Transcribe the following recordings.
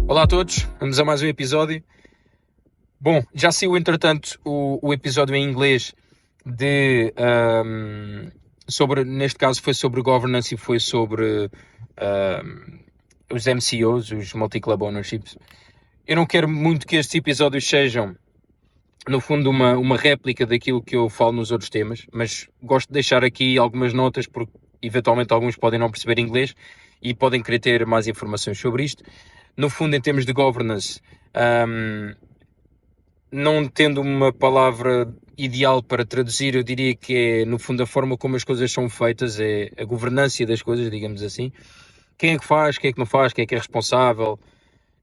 Olá a todos, vamos a mais um episódio. Bom, já saiu entretanto o episódio em inglês neste caso foi sobre governance e foi sobre os MCOs, os Multi-Club Ownerships. Eu não quero muito que estes episódios sejam, no fundo, uma réplica daquilo que eu falo nos outros temas, mas gosto de deixar aqui algumas notas porque eventualmente alguns podem não perceber inglês e podem querer ter mais informações sobre isto. No fundo, em termos de governance, não tendo uma palavra ideal para traduzir, eu diria que é, no fundo, a forma como as coisas são feitas, é a governância das coisas, digamos assim. Quem é que faz, quem é que não faz, quem é que é responsável,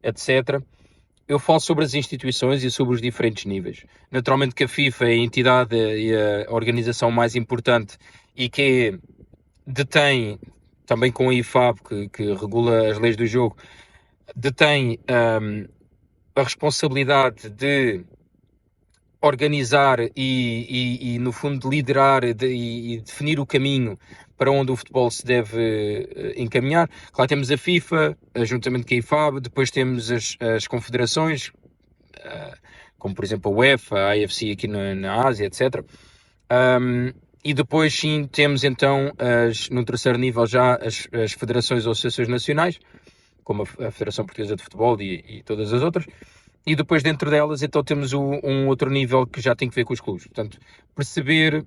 etc. Eu falo sobre as instituições e sobre os diferentes níveis. Naturalmente que a FIFA é a entidade e a organização mais importante e que detém, também com a IFAB, que regula as leis do jogo, detém a responsabilidade de organizar e no fundo, liderar e definir o caminho para onde o futebol se deve encaminhar. Claro, temos a FIFA, juntamente com a IFAB, depois temos as confederações, como por exemplo a UEFA, a AFC aqui na Ásia, etc. E depois sim temos então, no terceiro nível já, as federações ou associações nacionais, como a Federação Portuguesa de Futebol e todas as outras. E depois dentro delas então temos um outro nível que já tem que ver com os clubes. Portanto, perceber,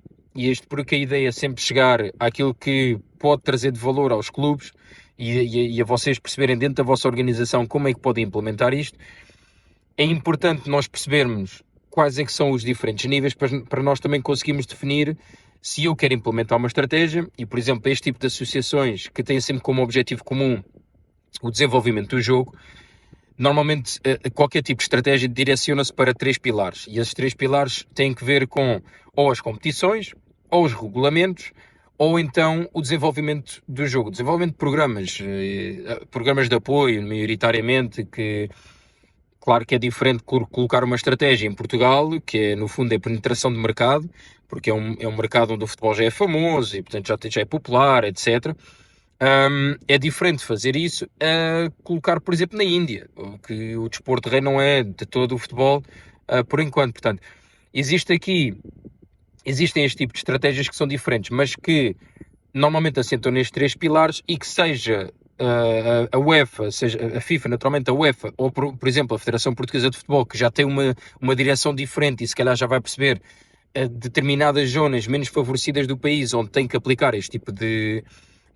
porque a ideia é sempre chegar àquilo que pode trazer de valor aos clubes e a vocês perceberem dentro da vossa organização como é que podem implementar isto. É importante nós percebermos quais é que são os diferentes níveis para nós também conseguirmos definir se eu quero implementar uma estratégia e, por exemplo, este tipo de associações que têm sempre como objetivo comum o desenvolvimento do jogo. Normalmente, qualquer tipo de estratégia direciona-se para 3 pilares. E esses 3 pilares têm que ver com ou as competições, ou os regulamentos, ou então o desenvolvimento do jogo. Desenvolvimento de programas de apoio, maioritariamente, que, claro que é diferente colocar uma estratégia em Portugal, que é, no fundo, a penetração de mercado, porque é um mercado onde o futebol já é famoso e, portanto, já é popular, etc. É diferente fazer isso a colocar, por exemplo, na Índia, que o desporto rei não é de todo o futebol, por enquanto. Portanto, existem este tipo de estratégias que são diferentes, mas que normalmente assentam nestes 3 pilares e que seja a UEFA, seja a FIFA, naturalmente a UEFA, ou por exemplo a Federação Portuguesa de Futebol, que já tem uma direção diferente e se calhar já vai perceber determinadas zonas menos favorecidas do país onde tem que aplicar este tipo de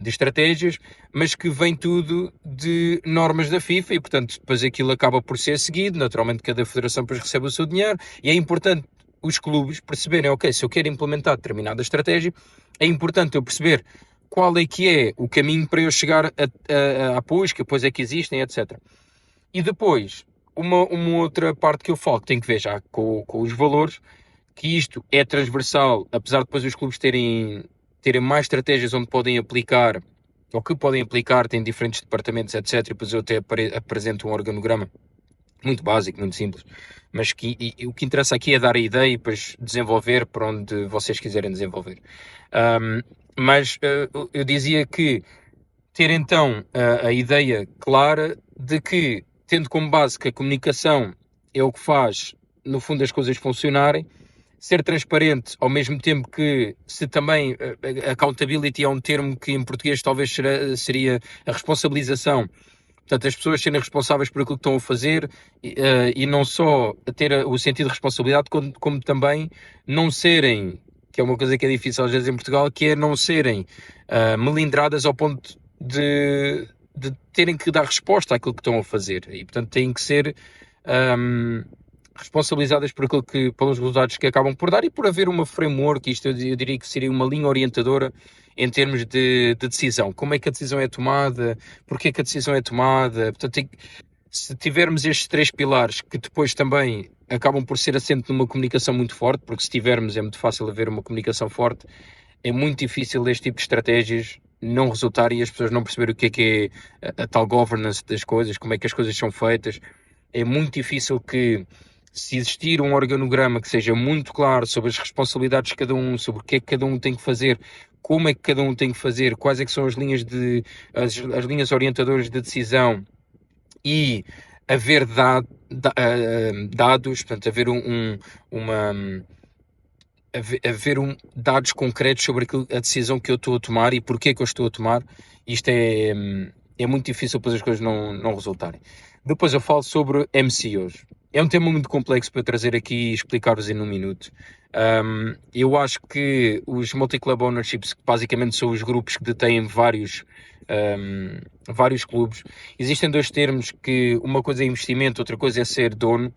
estratégias, mas que vem tudo de normas da FIFA e, portanto, depois aquilo acaba por ser seguido. Naturalmente, cada federação depois recebe o seu dinheiro e é importante os clubes perceberem, ok, se eu quero implementar determinada estratégia, é importante eu perceber qual é que é o caminho para eu chegar a apoios que depois é que existem, etc. E depois, uma outra parte que eu falo, que tem que ver já com os valores, que isto é transversal, apesar de depois os clubes terem mais estratégias onde podem aplicar, ou que podem aplicar, têm diferentes departamentos, etc. E depois eu até apresento um organograma muito básico, muito simples, mas o que interessa aqui é dar a ideia e depois desenvolver para onde vocês quiserem desenvolver. Mas eu dizia que ter então a ideia clara de que, tendo como base que a comunicação é o que faz, no fundo, as coisas funcionarem, ser transparente, ao mesmo tempo que, se também accountability é um termo que em português talvez seria a responsabilização, portanto as pessoas serem responsáveis por aquilo que estão a fazer e não só ter o sentido de responsabilidade, como também não serem, que é uma coisa que é difícil às vezes em Portugal, que é não serem melindradas ao ponto de terem que dar resposta àquilo que estão a fazer e portanto têm que ser responsabilizadas pelos resultados que acabam por dar e por haver uma framework, isto eu diria que seria uma linha orientadora em termos de decisão. Como é que a decisão é tomada? Porquê que a decisão é tomada? Portanto, se tivermos estes 3 pilares que depois também acabam por ser assente numa comunicação muito forte, porque se tivermos é muito fácil haver uma comunicação forte, é muito difícil este tipo de estratégias não resultarem e as pessoas não perceberem o que é a tal governance das coisas, como é que as coisas são feitas. É muito difícil que, se existir um organograma que seja muito claro sobre as responsabilidades de cada um, sobre o que é que cada um tem que fazer, como é que cada um tem que fazer, quais é que são as linhas orientadoras de decisão e haver dados, portanto, uma, dados concretos sobre a decisão que eu estou a tomar e porque que eu estou a tomar. Isto é muito difícil depois as coisas não resultarem. Depois eu falo sobre MCOs. É um tema muito complexo para eu trazer aqui e explicar-vos em um minuto. Eu acho que os multi-club ownerships, que basicamente são os grupos que detêm vários clubes, existem dois termos, que uma coisa é investimento, outra coisa é ser dono.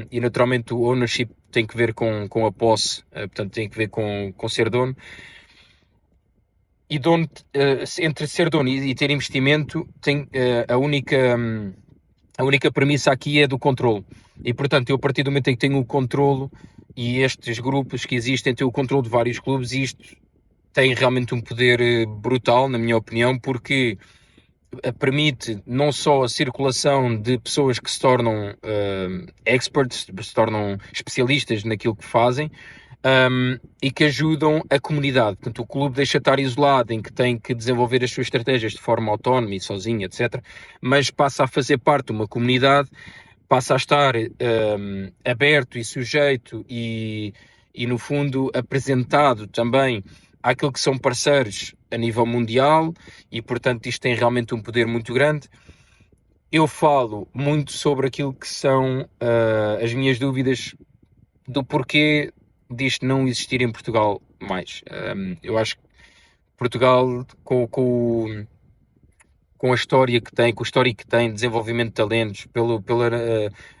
E naturalmente o ownership tem que ver com a posse, portanto tem que ver com ser dono. E dono, entre ser dono e ter investimento, tem a única premissa aqui é do controle. E portanto, eu a partir do momento em que tenho o controle, e estes grupos que existem têm o controle de vários clubes, e isto tem realmente um poder brutal, na minha opinião, porque permite não só a circulação de pessoas que se tornam experts, se tornam especialistas naquilo que fazem, e que ajudam a comunidade. Portanto, o clube deixa de estar isolado, em que tem que desenvolver as suas estratégias de forma autónoma e sozinho, etc., mas passa a fazer parte de uma comunidade, passa a estar aberto e sujeito e, no fundo, apresentado também àquilo que são parceiros a nível mundial, e portanto isto tem realmente um poder muito grande. Eu falo muito sobre aquilo que são as minhas dúvidas do porquê disto não existir em Portugal mais. Eu acho que Portugal, com a história que tem, com o histórico que tem, desenvolvimento de talentos, pela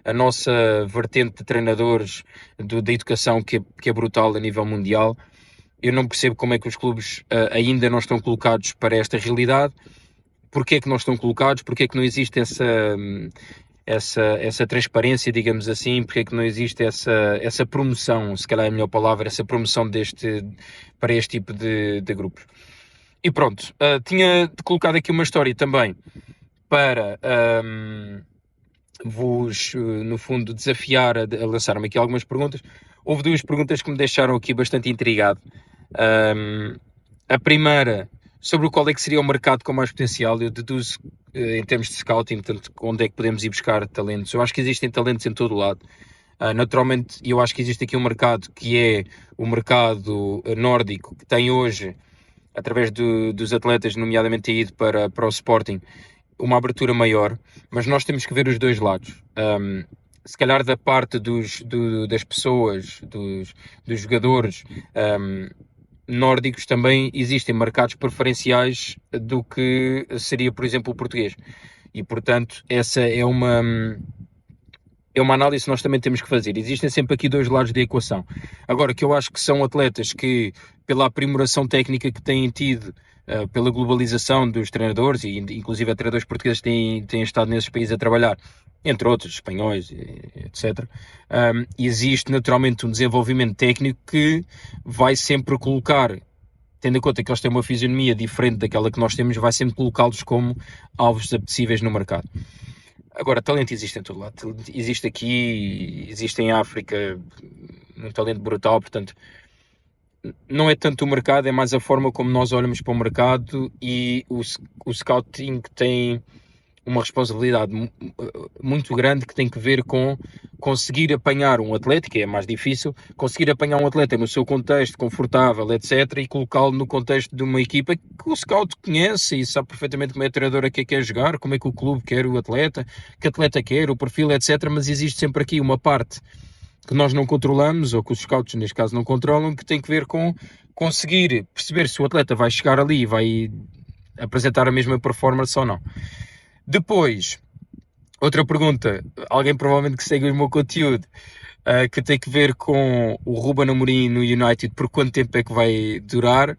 a nossa vertente de treinadores, da educação que é brutal a nível mundial, eu não percebo como é que os clubes ainda não estão colocados para esta realidade. Porquê é que não estão colocados? Porquê é que não existe essa transparência, digamos assim? Porquê é que não existe essa promoção, se calhar é a melhor palavra, essa promoção para este tipo de grupos? E pronto, tinha colocado aqui uma história também para vos, no fundo, desafiar a lançar-me aqui algumas perguntas. Houve duas perguntas que me deixaram aqui bastante intrigado. A primeira, sobre qual é que seria o mercado com mais potencial. Eu deduzo, em termos de scouting, portanto, onde é que podemos ir buscar talentos. Eu acho que existem talentos em todo o lado. Naturalmente, eu acho que existe aqui um mercado que é o mercado nórdico, que tem hoje, através dos atletas, nomeadamente ter ido para o Sporting, uma abertura maior, mas nós temos que ver os dois lados. Se calhar da parte das pessoas, dos jogadores nórdicos, também existem mercados preferenciais do que seria, por exemplo, o português. E, portanto, essa é uma análise que nós também temos que fazer. Existem sempre aqui dois lados da equação. Agora, que eu acho que são atletas que, pela aprimoração técnica que têm tido, pela globalização dos treinadores, e inclusive treinadores portugueses têm estado nesses países a trabalhar, entre outros, espanhóis, etc., existe naturalmente um desenvolvimento técnico que vai sempre colocar, tendo em conta que eles têm uma fisionomia diferente daquela que nós temos, vai sempre colocá-los como alvos apetecíveis no mercado. Agora, talento existe em todo lado. Existe aqui, existe em África, um talento brutal, portanto, não é tanto o mercado, é mais a forma como nós olhamos para o mercado, e o scouting tem uma responsabilidade muito grande, que tem que ver com conseguir apanhar um atleta, que é mais difícil, conseguir apanhar um atleta no seu contexto confortável, etc., e colocá-lo no contexto de uma equipa que o scout conhece e sabe perfeitamente como é a treinadora que quer jogar, como é que o clube quer o atleta, que atleta quer, o perfil, etc., mas existe sempre aqui uma parte que nós não controlamos, ou que os scouts neste caso não controlam, que tem que ver com conseguir perceber se o atleta vai chegar ali e vai apresentar a mesma performance ou não. Depois, outra pergunta, alguém provavelmente que segue o meu conteúdo, que tem que ver com o Ruben Amorim no United, por quanto tempo é que vai durar?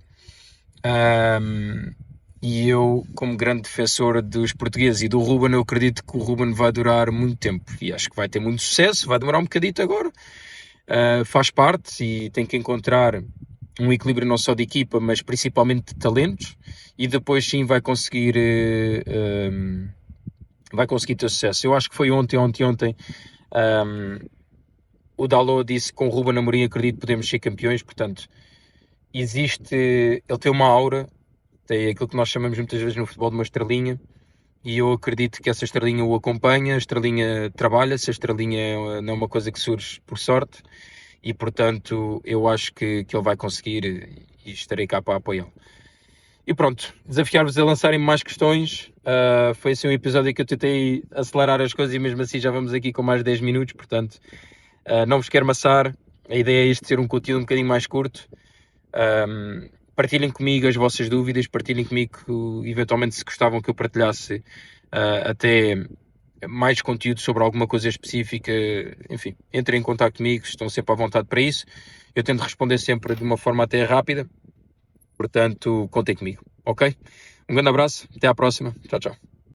E eu, como grande defensor dos portugueses e do Ruben, eu acredito que o Ruben vai durar muito tempo, e acho que vai ter muito sucesso. Vai demorar um bocadito agora, faz parte, e tem que encontrar um equilíbrio não só de equipa, mas principalmente de talentos, e depois sim vai conseguir ter sucesso. Eu acho que foi ontem, o Dalot disse que com o Ruben Amorim acredito que podemos ser campeões. Portanto, ele tem uma aura, tem aquilo que nós chamamos muitas vezes no futebol de uma estrelinha, e eu acredito que essa estrelinha o acompanha, a estrelinha trabalha-se, a estrelinha não é uma coisa que surge por sorte, e portanto eu acho que ele vai conseguir e estarei cá para apoiá-lo. E pronto, desafiar-vos a lançarem mais questões. Foi assim um episódio que eu tentei acelerar as coisas e mesmo assim já vamos aqui com mais de 10 minutos, portanto não vos quero amassar. A ideia é isto ser um conteúdo um bocadinho mais curto. Partilhem comigo as vossas dúvidas, partilhem comigo eventualmente se gostavam que eu partilhasse até mais conteúdo sobre alguma coisa específica. Enfim, entrem em contato comigo, estão sempre à vontade para isso. Eu tento responder sempre de uma forma até rápida, portanto contem comigo, ok? Um grande abraço, até à próxima, tchau, tchau.